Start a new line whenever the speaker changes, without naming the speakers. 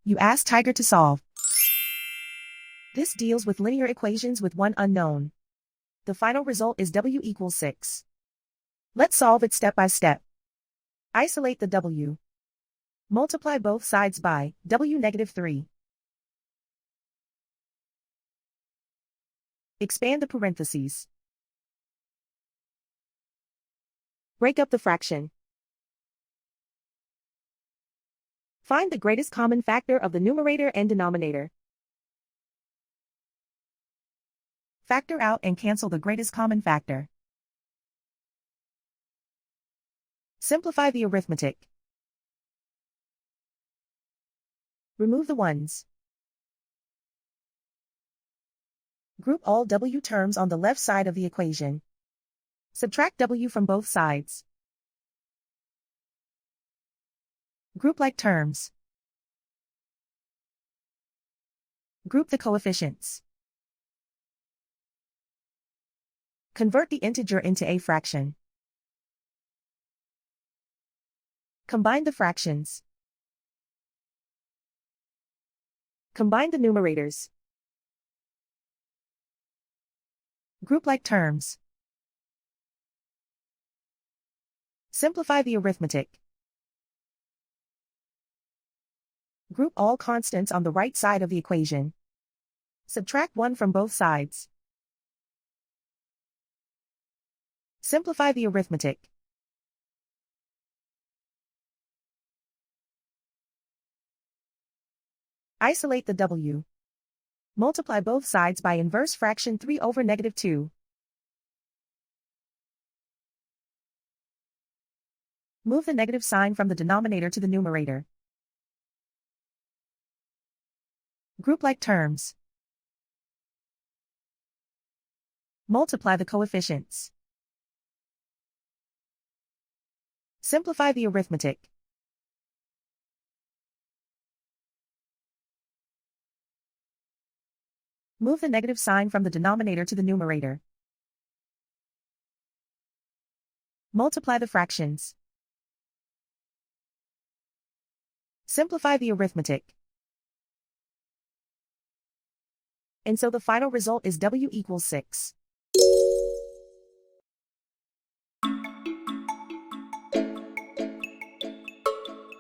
You ask Tiger to solve. This deals with linear equations with one unknown. The final result is w equals 6. Let's solve it step by step. Isolate the w. Multiply both sides by w-3. Expand the parentheses. Break up the fraction. Find the greatest common factor of the numerator and denominator. Factor out and cancel the greatest common factor. Simplify the arithmetic. Remove the ones. Group all w terms on the left side of the equation. Subtract w from both sides. Group like terms. Group the coefficients. Convert the integer into a fraction. Combine the fractions. Combine the numerators. Group like terms. Simplify the arithmetic. Group all constants on the right side of the equation. Subtract 1 from both sides. Simplify the arithmetic. Isolate the w. Multiply both sides by inverse fraction 3 over -2. Move the negative sign from the denominator to the numerator. Group like terms. Multiply the coefficients. Simplify the arithmetic. Move the negative sign from the denominator to the numerator. Multiply the fractions. Simplify the arithmetic. And so the final result is w equals 6.